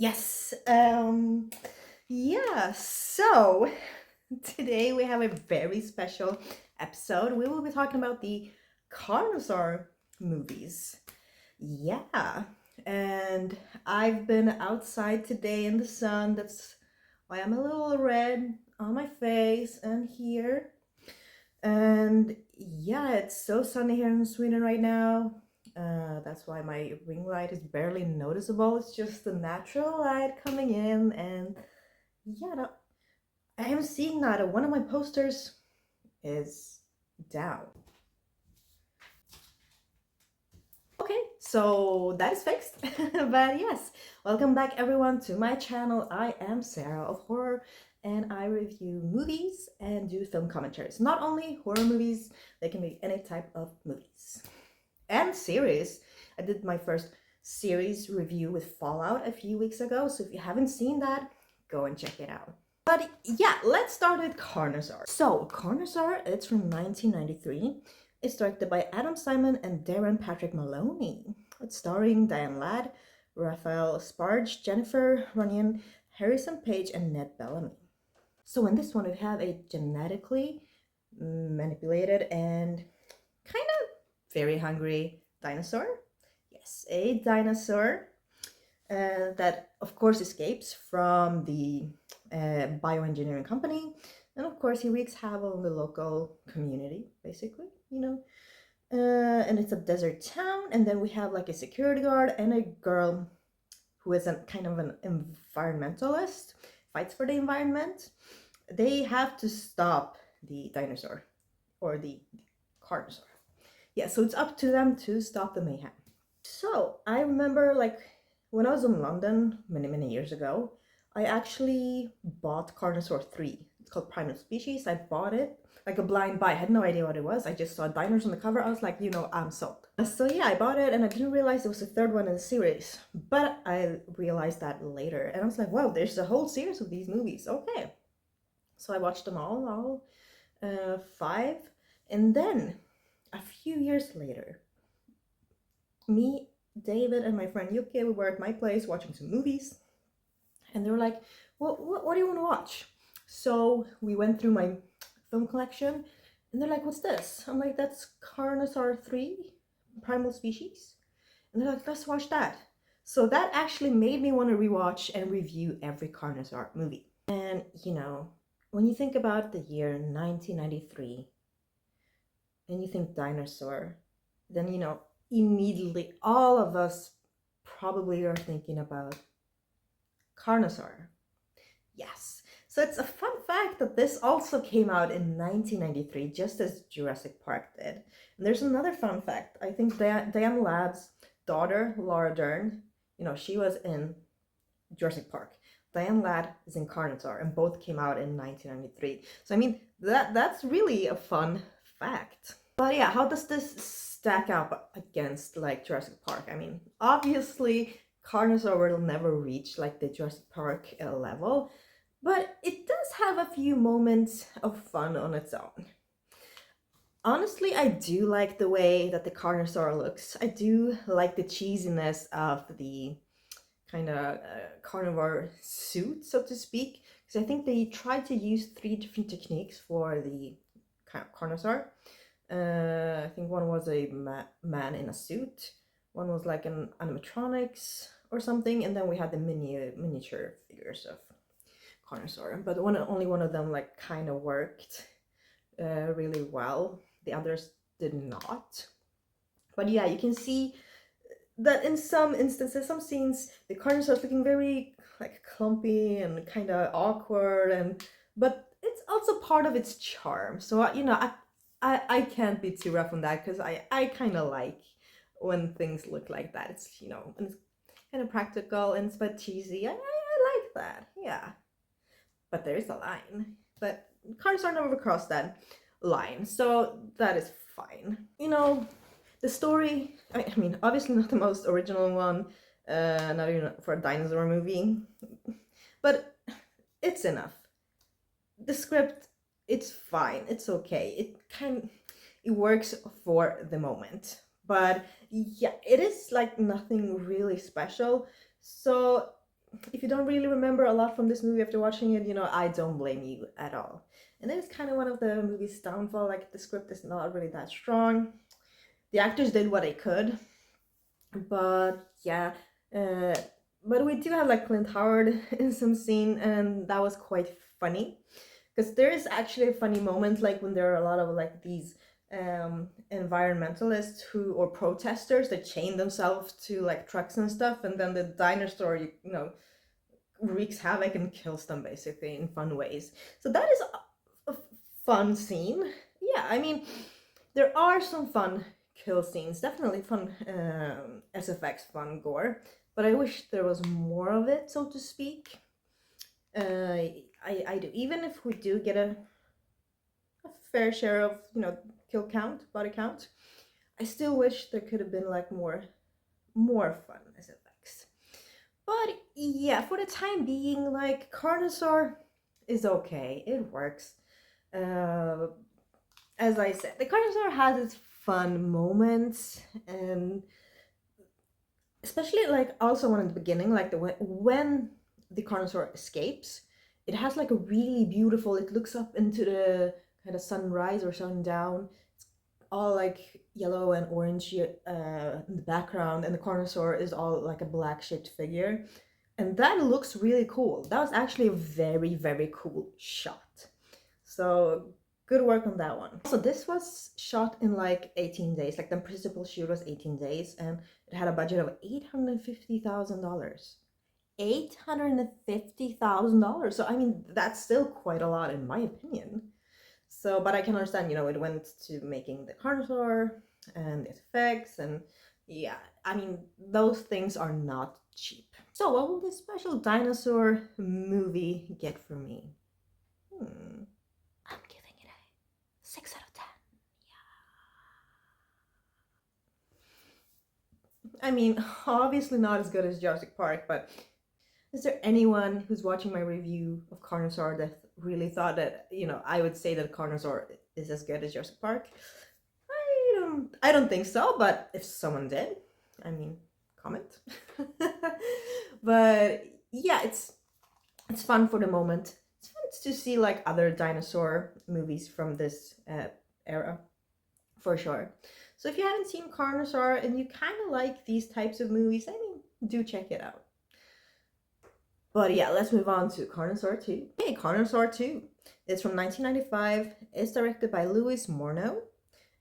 Yes. Yeah. So today we have a very special episode. We will be talking about the Carnosaur movies. Yeah. And I've been outside today in the sun. That's why I'm a little red on my face and here. And yeah, it's so sunny here in Sweden right now. That's why my ring light is barely noticeable. It's just the natural light coming in, and yeah, no, I am seeing that one of my posters is down. Okay, so that is fixed. But yes, welcome back everyone to my channel. I am Sarah of Horror, and I review movies and do film commentaries. Not only horror movies, they can be any type of movies and series. I did my first series review with Fallout a few weeks ago, so if you haven't seen that, go and check it out. But yeah, let's start with Carnosaur. So, Carnosaur, it's from 1993. It's directed by Adam Simon and Darren Patrick Maloney. It's starring Diane Ladd, Raphael Sparge, Jennifer Runyon, Harrison Page, and Ned Bellamy. So in this one, we have a genetically manipulated and kind of very hungry dinosaur. Yes, a dinosaur that, of course, escapes from the bioengineering company. And of course, he wreaks havoc on the local community, basically, and it's a desert town. And then we have like a security guard and a girl who is a kind of an environmentalist, fights for the environment. They have to stop the dinosaur or the Carnosaur. Yeah, so it's up to them to stop the mayhem. So I remember, like, when I was in London many years ago, I actually bought Carnosaur 3. It's called Primal Species. I bought it like a blind buy. I had no idea what it was. I just saw diners on the cover. I was like, I'm sold. So yeah, I bought it and I didn't realize it was the third one in the series. But I realized that later. And I was like, wow, there's a whole series of these movies. Okay. So I watched them all five. And then a few years later, me, David, and my friend Yuki, we were at my place watching some movies, and they were like, well, what do you want to watch? So we went through my film collection, and they're like, what's this? I'm like, that's Carnosaur 3, Primal Species. And they're like, let's watch that. So that actually made me want to rewatch and review every Carnosaur movie. And, when you think about the year 1993, and you think dinosaur, then, immediately all of us probably are thinking about Carnosaur. Yes. So it's a fun fact that this also came out in 1993, just as Jurassic Park did. And there's another fun fact. I think Diane Ladd's daughter, Laura Dern, she was in Jurassic Park. Diane Ladd is in Carnosaur, and both came out in 1993. So I mean, that's really a fun fact. But yeah, how does this stack up against like Jurassic Park? I mean, obviously Carnosaur will never reach like the Jurassic Park level, but it does have a few moments of fun on its own. Honestly, I do like the way that the Carnosaur looks. I do like the cheesiness of the kind of carnivore suit, so to speak, because I think they tried to use 3 different techniques for the Carnosaur. I think one was a man in a suit, one was like an animatronics or something, and then we had the miniature figures of Carnosaur. But only one of them like kind of worked really well. The others did not. But yeah, you can see that in some instances, some scenes, the Carnosaur is looking very like clumpy and kind of awkward, but it's also part of its charm. So I can't be too rough on that, because I kind of like when things look like that. It's and it's kind of practical and it's but cheesy. I like that, yeah. But there is a line. But Carnosaur never crossed that line, so that is fine. The story, I mean, obviously not the most original one, not even for a dinosaur movie, but it's enough. The script, it's fine, it's okay. It works for the moment. But yeah, it is like nothing really special. So if you don't really remember a lot from this movie after watching it, I don't blame you at all. And it's kind of one of the movie's downfall. Like the script is not really that strong. The actors did what they could, but yeah. Uh, but we do have like Clint Howard in some scene, and that was quite funny because there is actually a funny moment like when there are a lot of like these environmentalists who or protesters that chain themselves to like trucks and stuff, and then the dinosaur wreaks havoc and kills them basically in fun ways. So that is a fun scene. Yeah, I mean, there are some fun kill scenes, definitely fun SFX, fun gore, but I wish there was more of it, so to speak. I do. Even if we do get a fair share of, kill count, body count, I still wish there could have been like more fun SFX. But yeah, for the time being, like Carnosaur is okay. It works. Uh, as I said, the Carnosaur has its fun moments, and especially like also one in the beginning, like when the Carnosaur escapes, it has like a really beautiful. It looks up into the kind of sunrise or sundown. It's all like yellow and orange in the background, and the Carnosaur is all like a black shaped figure. And that looks really cool. That was actually a very, very cool shot. So good work on that one. So this was shot in like 18 days. Like the principal shoot was 18 days, and it had a budget of $850,000. $850,000. So I mean, that's still quite a lot in my opinion. So, but I can understand, it went to making the Carnosaur and the effects, and yeah, I mean, those things are not cheap. So, what will this special dinosaur movie get from me? I'm giving it a 6 out of 10. Yeah. I mean, obviously not as good as Jurassic Park, but is there anyone who's watching my review of Carnosaur that really thought that, I would say that Carnosaur is as good as Jurassic Park? I don't think so, but if someone did, I mean, comment. But yeah, it's fun for the moment. It's fun to see like other dinosaur movies from this era, for sure. So if you haven't seen Carnosaur and you kind of like these types of movies, I mean, do check it out. But yeah, let's move on to Carnosaur 2. Hey, Carnosaur 2. It's from 1995. It's directed by Louis Morneau.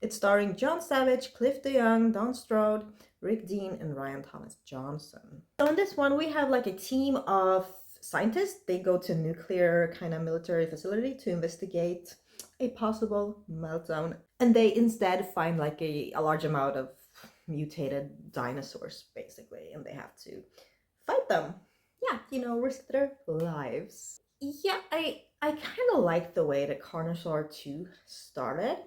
It's starring John Savage, Cliff DeYoung, Don Strode, Rick Dean, and Ryan Thomas Johnson. So in this one, we have like a team of scientists. They go to a nuclear kind of military facility to investigate a possible meltdown. And they instead find like a large amount of mutated dinosaurs, basically. And they have to fight them. Yeah, risk their lives. Yeah, I kind of like the way the Carnosaur 2 started.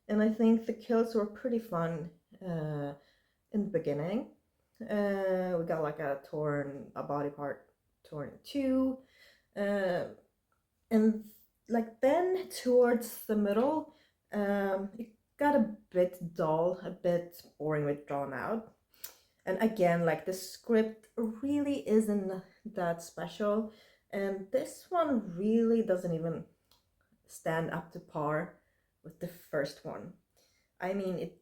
And I think the kills were pretty fun in the beginning. We got like a body part torn in two. And like then towards the middle, it got a bit dull, a bit boring, with drawn out. And again, like the script really isn't that special. And this one really doesn't even stand up to par with the first one. I mean, it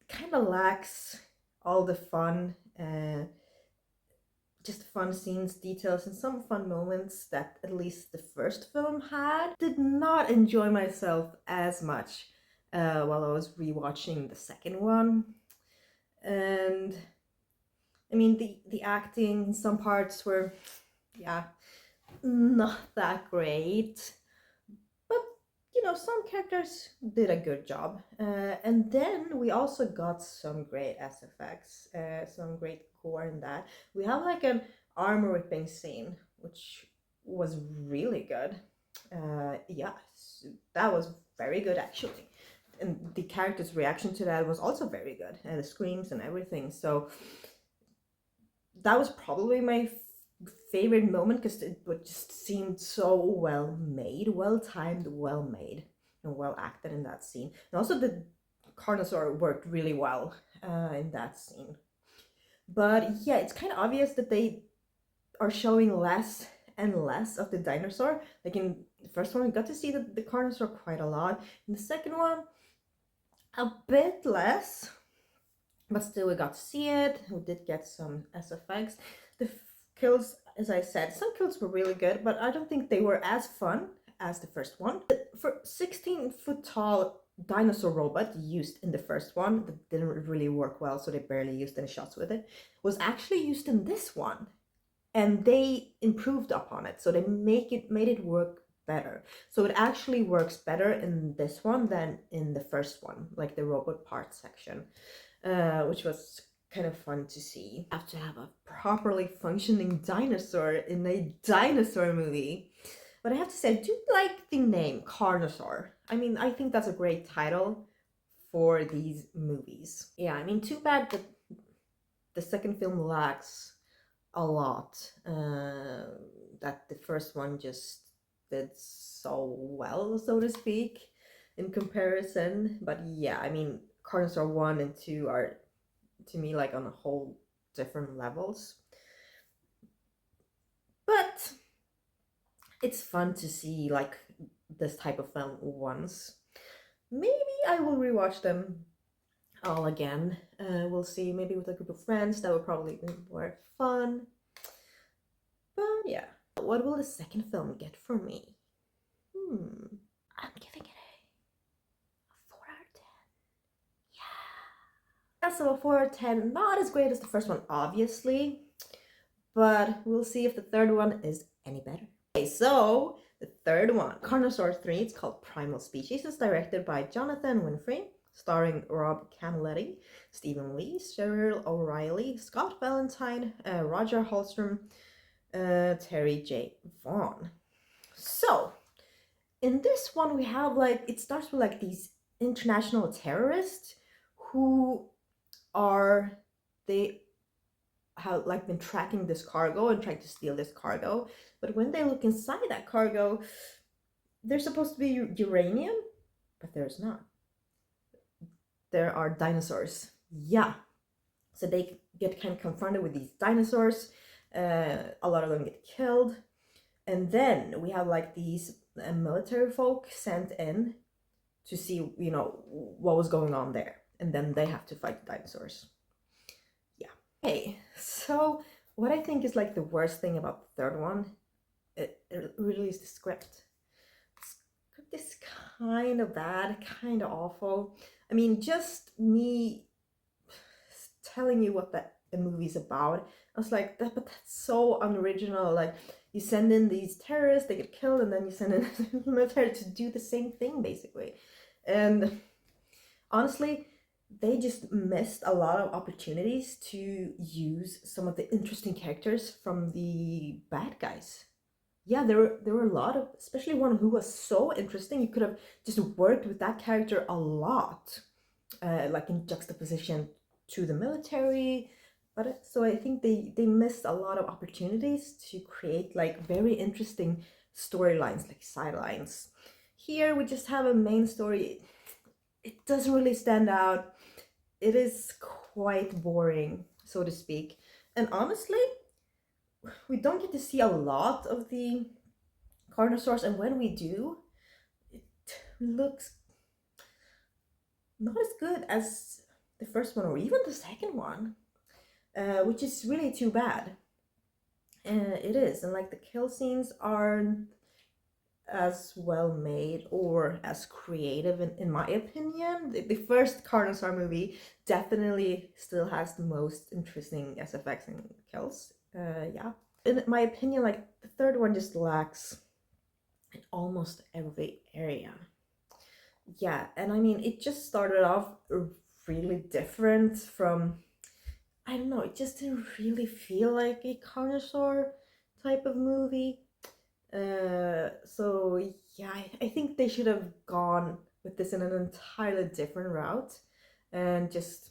kind of lacks all the fun, just fun scenes, details, and some fun moments that at least the first film had. Did not enjoy myself as much while I was rewatching the second one. And I mean, the acting in some parts were, yeah, not that great. But, some characters did a good job. And then we also got some great SFX, some great gore in that. We have like an armor ripping scene, which was really good. Yeah, that was very good actually. And the character's reaction to that was also very good, and the screams and everything. So that was probably my favorite moment because it just seemed so well made, well timed, well made, and well acted in that scene. And also the Carnosaur worked really well in that scene. But yeah, it's kind of obvious that they are showing less and less of the dinosaur. Like in the first one, we got to see the Carnosaur quite a lot. In the second one, a bit less, but still we got to see it. We did get some SFX. The kills, as I said, some kills were really good, but I don't think they were as fun as the first one. For 16-foot tall dinosaur robot used in the first one that didn't really work well, so they barely used any shots with it, was actually used in this one, and they improved upon it, so they made it work better. So it actually works better in this one than in the first one, like the robot parts section, which was kind of fun to see. Have to have a properly functioning dinosaur in a dinosaur movie. But I have to say, I do like the name Carnosaur. I mean, I think that's a great title for these movies. Yeah, I mean, too bad that the second film lacks a lot. That the first one just did so well, so to speak, in comparison. But yeah, I mean, Carnosaur 1 and 2 are, to me, like on a whole different levels. But it's fun to see like this type of film once. Maybe I will rewatch them all again. We'll see, maybe with a group of friends. That would probably be more fun. But yeah, what will the second film get from me? I'm giving it a 4 out of 10. Yeah. So a 4 out of 10, not as great as the first one, obviously, but we'll see if the third one is any better. Okay, so the third one, Carnosaur 3, it's called Primal Species. It's directed by Jonathan Winfrey, starring Rob Canaletty, Stephen Lee, Cheryl O'Reilly, Scott Valentine, Roger Holstrom, Terry J. Vaughn. So, in this one, we have like, it starts with like these international terrorists who are, they have like been tracking this cargo and trying to steal this cargo. But when they look inside that cargo, there's supposed to be uranium, but there's not. There are dinosaurs. Yeah. So they get kind of confronted with these dinosaurs. A lot of them get killed. And then we have like these military folk sent in to see, you know, what was going on there. And then they have to fight the dinosaurs. Yeah. Okay, so what I think is like the worst thing about the third one, it really is the script. The script is kind of bad, kind of awful. I mean, just me telling you what the movie's about, I was like, but that's so unoriginal. Like, you send in these terrorists, they get killed, and then you send in the military to do the same thing, basically. And honestly, they just missed a lot of opportunities to use some of the interesting characters from the bad guys. Yeah, there were a lot of, especially one who was so interesting. You could have just worked with that character a lot, like in juxtaposition to the military. But so I think they missed a lot of opportunities to create like very interesting storylines, like sidelines. Here we just have a main story. It doesn't really stand out. It is quite boring, so to speak. And honestly, we don't get to see a lot of the Carnosaurs, and when we do, it looks not as good as the first one or even the second one, which is really too bad. It is, and like the kill scenes aren't as well made or as creative in my opinion. The first Carnosaur movie definitely still has the most interesting SFX and kills. Yeah, in my opinion, like the third one just lacks in almost every area. Yeah, and I mean, it just started off really different from, I don't know, it just didn't really feel like a Carnosaur type of movie. So yeah, I think they should have gone with this in an entirely different route and just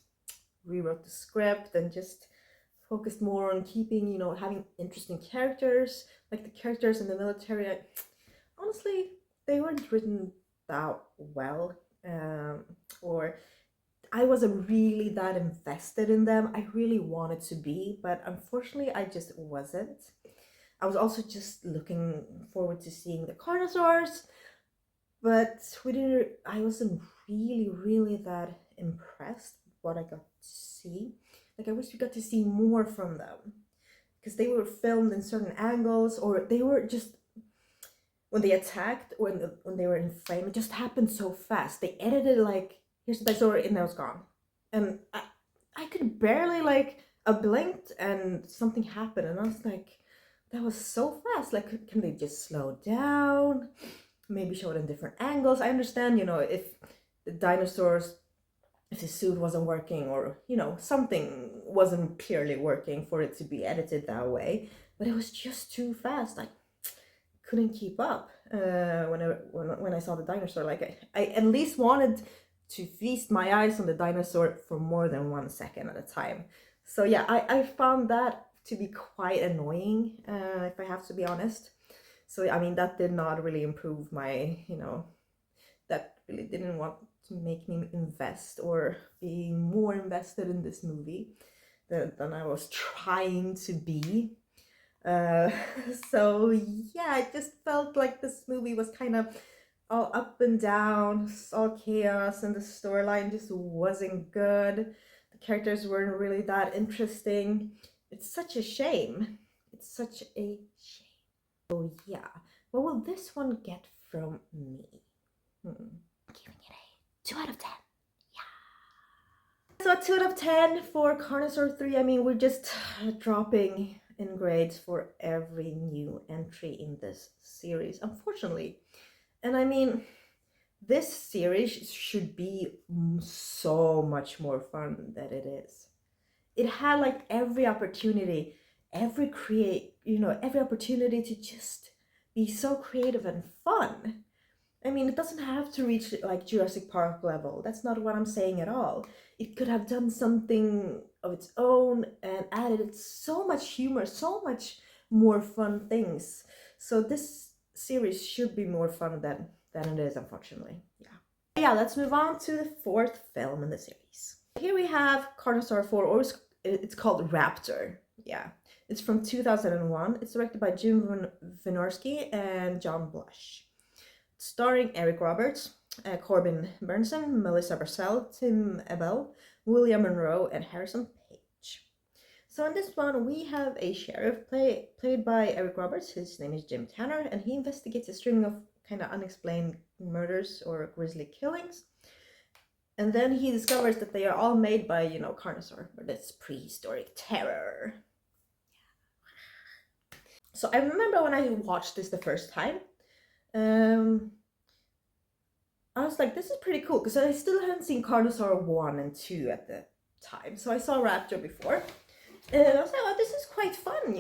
rewrote the script and just focused more on keeping, you know, having interesting characters, like the characters in the military. Honestly, they weren't written that well, or I wasn't really that invested in them. I really wanted to be, but unfortunately I just wasn't. I was also just looking forward to seeing the Carnosaurs, but I wasn't really that impressed with what I got to see. Like, I wish we got to see more from them, because they were filmed in certain angles, or they were just, when they attacked, when they were in frame, it just happened so fast. They edited like, here's the dinosaur and now it's gone, and I could barely, like, I blinked and something happened, and I was like, that was so fast. Like, can they just slow down? Maybe show it in different angles. I understand, if the dinosaurs, if the suit wasn't working, or something wasn't clearly working for it to be edited that way, but it was just too fast. I couldn't keep up when I saw the dinosaur. Like, I at least wanted to feast my eyes on the dinosaur for more than 1 second at a time. So yeah, I found that to be quite annoying, if I have to be honest. So I mean, that did not really improve my, that really didn't want to make me invest or be more invested in this movie than I was trying to be. Uh, so yeah, it just felt like this movie was kind of all up and down, all chaos, and the storyline just wasn't good. The characters weren't really that interesting. It's such a shame. It's such a shame. Oh yeah, what will this one get from me? Giving it a 2 out of 10. Yeah. So a 2 out of 10 for Carnosaur 3. I mean, we're just dropping in grades for every new entry in this series, unfortunately. And I mean, this series should be so much more fun than it is. It had like every opportunity, every opportunity to just be so creative and fun. I mean, it doesn't have to reach like Jurassic Park level. That's not what I'm saying at all. It could have done something of its own and added so much humor, so much more fun things. So this series should be more fun than it is, unfortunately. Yeah, let's move on to the 4th film in the series. Here we have Carnosaur 4, or it's called Raptor. Yeah, it's from 2001. It's directed by Jim Wynorski and John Blush. Starring Eric Roberts, Corbin Bernsen, Melissa Barcel, Tim Ebel, William Monroe, and Harrison Page. So in this one, we have a sheriff played by Eric Roberts. His name is Jim Tanner, and he investigates a string of kind of unexplained murders or grisly killings. And then he discovers that they are all made by, Carnosaur, but it's prehistoric terror. So I remember when I watched this the first time, I was like, this is pretty cool, because I still hadn't seen Carnosaur 1 and 2 at the time. So I saw Raptor before, and I was like, oh, this is quite fun,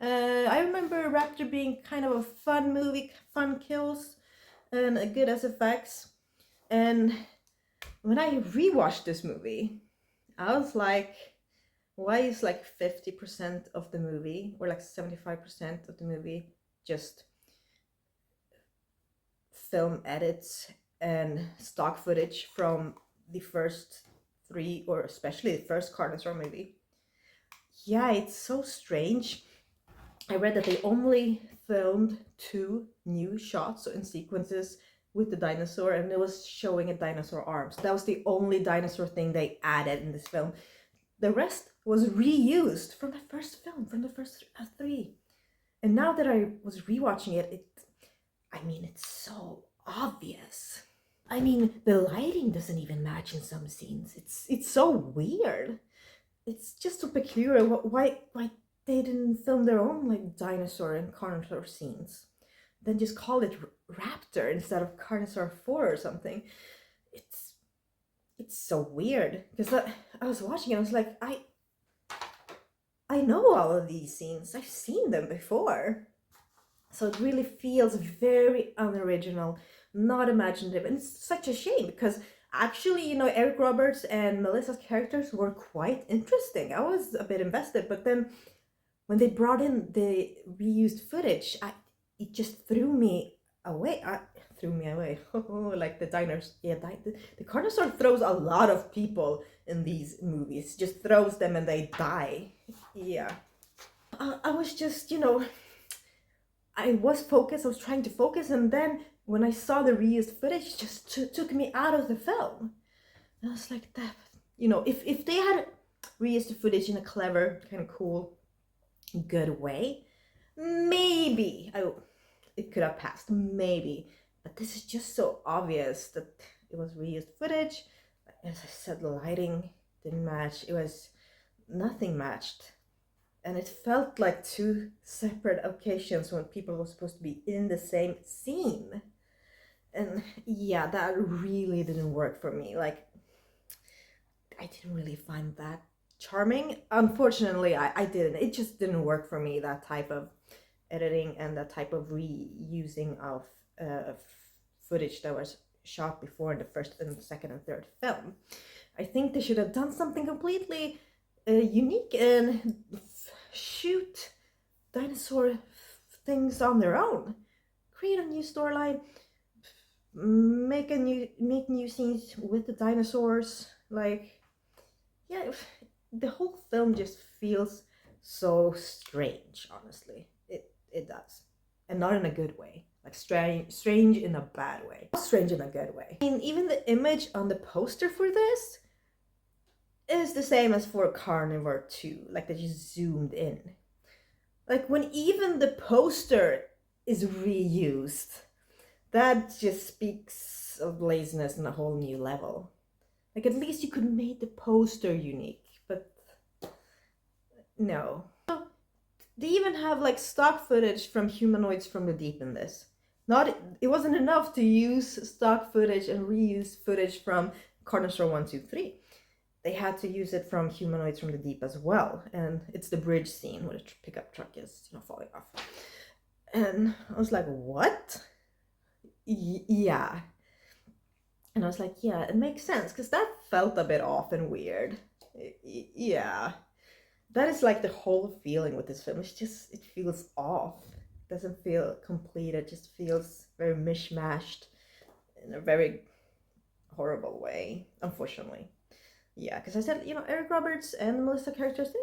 I remember Raptor being kind of a fun movie, fun kills, and good SFX. And when I rewatched this movie, I was like, why is like 50% of the movie, or like 75% of the movie, just film edits and stock footage from the first 3, or especially the first Carnosaur movie? Yeah, it's so strange. I read that they only filmed 2 new shots in sequences with the dinosaur, and it was showing a dinosaur arm. So that was the only dinosaur thing they added in this film. The rest was reused from the first film, from the first 3. And now that I was rewatching it, it's so obvious. I mean, the lighting doesn't even match in some scenes. It's so weird. It's just so peculiar. Why they didn't film their own like dinosaur and Carnosaur scenes? Then just call it Raptor instead of Carnosaur 4 or something. It's so weird, because I was watching it, I was like, I know all of these scenes. I've seen them before. So it really feels very unoriginal, not imaginative, and it's such a shame, because actually, Eric Roberts and Melissa's characters were quite interesting. I was a bit invested, but then when they brought in the reused footage, it just threw me away. Like the diners. Yeah, the Carnosaur throws a lot of people in these movies. Just throws them and they die. Yeah. I was just, I was focused, I was trying to focus, and then when I saw the reused footage, it just took me out of the film. And I was like, that, you know, if they had reused the footage in a clever, kind of cool, good way, maybe it could have passed, maybe. But this is just so obvious that it was reused footage. As I said, the lighting didn't match. It was, nothing matched. And it felt like two separate occasions when people were supposed to be in the same scene. And yeah, that really didn't work for me. Like, I didn't really find that charming. Unfortunately, I didn't. It just didn't work for me, that type of editing and that type of reusing of footage that was shot before in the first and second and third film. I think they should have done something completely unique and shoot dinosaur things on their own. Create a new storyline, make new scenes with the dinosaurs. Like, yeah, the whole film just feels so strange, honestly. It does. And not in a good way. Like strange in a bad way. Strange in a good way. I mean, even the image on the poster for this is the same as for Carnivore 2. Like, they just zoomed in. Like, when even the poster is reused, that just speaks of laziness on a whole new level. Like, at least you could make the poster unique, but no. They even have like stock footage from humanoids from the deep in this. It wasn't enough to use stock footage and reuse footage from Carnosaur 1, 2, 3. They had to use it from humanoids from the deep as well. And it's the bridge scene where the pickup truck is, you know, falling off. And I was like, what? Yeah. And I was like, yeah, it makes sense, because that felt a bit off and weird. Yeah. That is like the whole feeling with this film. It's just, it feels off. It doesn't feel complete. It just feels very mishmashed in a very horrible way, unfortunately. Yeah, because I said, you know, Eric Roberts and the Melissa characters,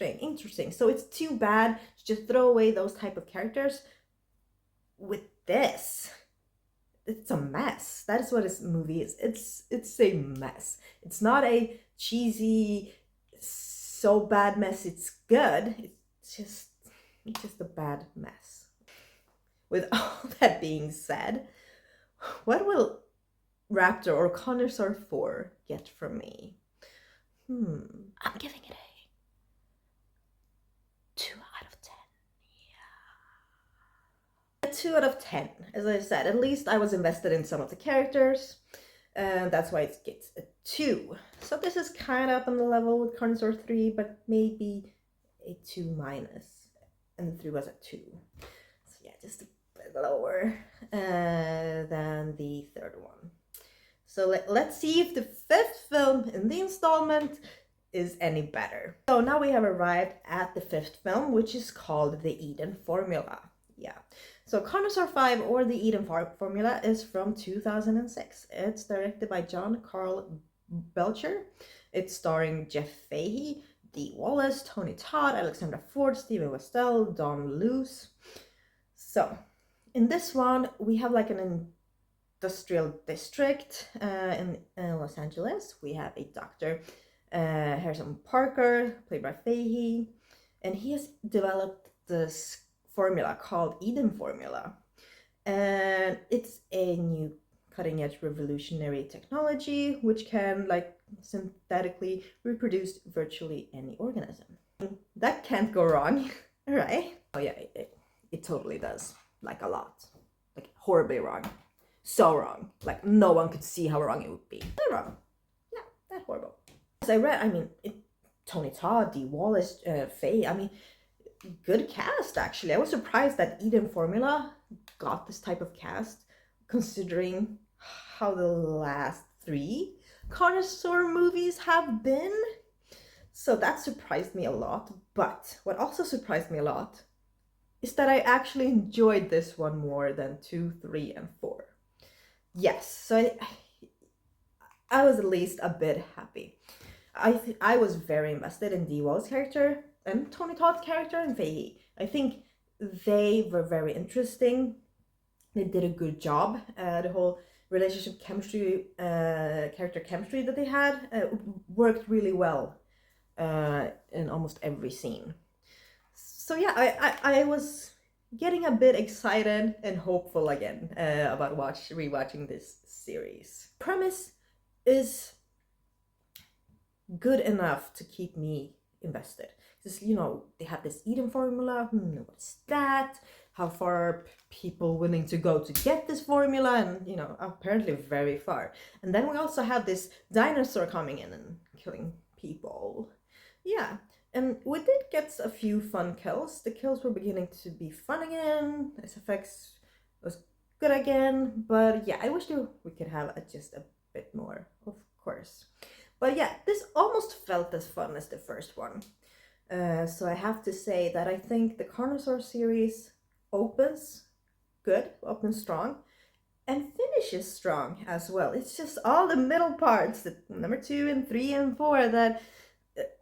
they're interesting. So it's too bad to just throw away those type of characters with this. It's a mess. That is what this movie is. It's a mess. It's not a cheesy, so bad mess it's good. It's just a bad mess. With all that being said, what will Raptor or Carnosaur 4 get from me? I'm giving it a 2 out of 10. Yeah. A 2 out of 10. As I said, at least I was invested in some of the characters. And that's why it gets a 2. So this is kind of up on the level with Carnosaur 3, but maybe a 2 minus. And the 3 was a 2. So yeah, just a bit lower than the third one. So let's see if the fifth film in the installment is any better. So now we have arrived at the fifth film, which is called The Eden Formula. Yeah. So Carnosaur 5, or The Eden Formula, is from 2006. It's directed by John Carl Belcher. It's starring Jeff Fahey, Dee Wallace, Tony Todd, Alexandra Ford, Stephen Westell, Don Luce. So in this one, we have like an industrial district in Los Angeles. We have a doctor, Harrison Parker, played by Fahey, and he has developed this formula called Eden Formula, and it's a new cutting-edge revolutionary technology which can like synthetically reproduce virtually any organism. That can't go wrong, right? Oh yeah, it totally does, like a lot, like horribly wrong. So wrong. Like, no one could see how wrong it would be. They're wrong. Yeah, that's horrible. As I read, I mean, Tony Todd, Dee Wallace, Faye, I mean, good cast, actually. I was surprised that Eden Formula got this type of cast, considering how the last 3 Carnosaur movies have been. So that surprised me a lot. But what also surprised me a lot is that I actually enjoyed this one more than 2, 3, and 4. Yes, so I was at least a bit happy. I was very invested in Dee Wall's character and Tony Todd's character and Fahey. I think they were very interesting. They did a good job. The whole relationship chemistry, character chemistry that they had worked really well in almost every scene. So yeah, I was getting a bit excited and hopeful again about rewatching this series. Premise is good enough to keep me invested. Just, they have this Eden formula. What's that? How far are people willing to go to get this formula? And, apparently very far. And then we also have this dinosaur coming in and killing people. Yeah. And we did get a few fun kills. The kills were beginning to be fun again. SFX was good again. But yeah, I wish we could have just a bit more, of course. But yeah, this almost felt as fun as the first one. So I have to say that I think the Carnosaur series opens strong, and finishes strong as well. It's just all the middle parts, the number 2 and 3 and 4, that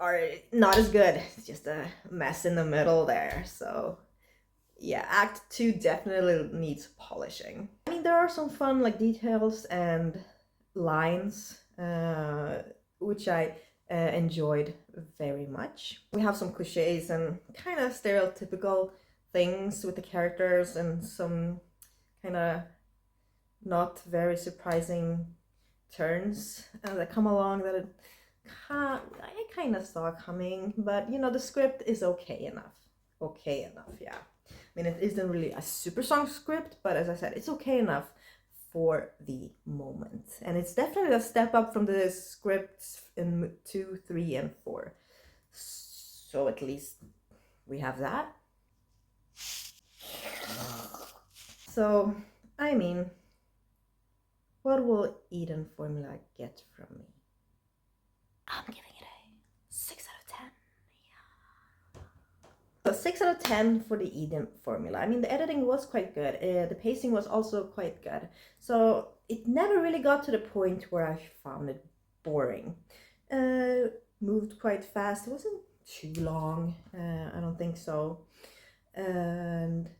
are not as good. It's just a mess in the middle there. So yeah, Act 2 definitely needs polishing. I mean, there are some fun details and lines which I enjoyed very much. We have some cliches and kind of stereotypical things with the characters, and some kind of not very surprising turns that come along that I kind of saw coming. But the script is okay enough. Yeah. I mean, it isn't really a super strong script, but as I said, it's okay enough for the moment. And it's definitely a step up from the scripts in 2, 3, and 4. So at least we have that. So, I mean, what will Eden formula get from me? I'm giving it a 6 out of 10. Yeah. So 6 out of 10 for the Eden formula. I mean, the editing was quite good. The pacing was also quite good. So it never really got to the point where I found it boring. Moved quite fast. It wasn't too long. I don't think so. And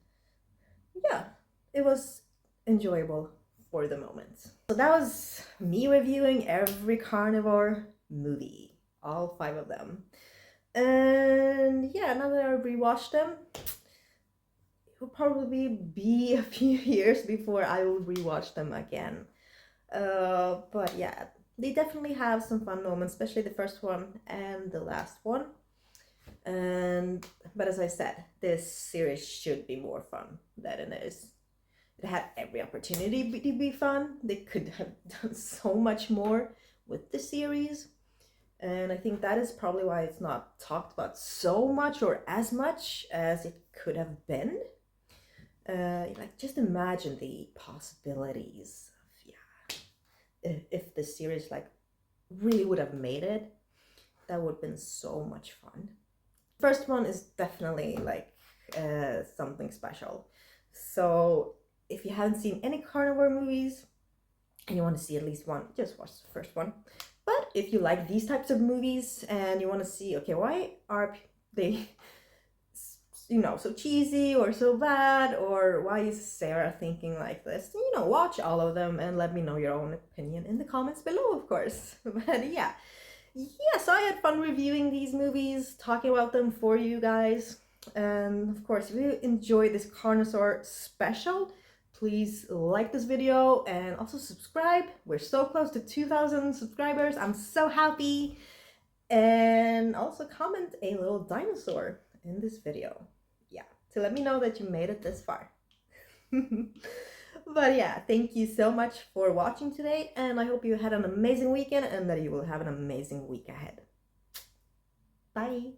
yeah, it was enjoyable for the moment. So that was me reviewing every carnivore movie, all 5 of them. And yeah, now that I rewatched them, it will probably be a few years before I will rewatch them again. But yeah, they definitely have some fun moments, especially the first one and the last one. But as I said, this series should be more fun than it is. It had every opportunity to be fun. They could have done so much more with the series. And I think that is probably why it's not talked about so much or as much as it could have been. Just imagine the possibilities of, if the series really would have made it. That would have been so much fun. First one is definitely something special. So if you haven't seen any carnivore movies and you want to see at least one, just watch the first one. But if you like these types of movies and you want to see, okay, why are they so cheesy or so bad, or why is Sarah thinking like this, watch all of them and let me know your own opinion in the comments below, of course. But yeah, so I had fun reviewing these movies, talking about them for you guys. And of course, if you enjoyed this Carnosaur special, please like this video and also subscribe. We're so close to 2,000 subscribers. I'm so happy. And also comment a little dinosaur in this video. Yeah, to let me know that you made it this far. But yeah, thank you so much for watching today, and I hope you had an amazing weekend and that you will have an amazing week ahead. Bye!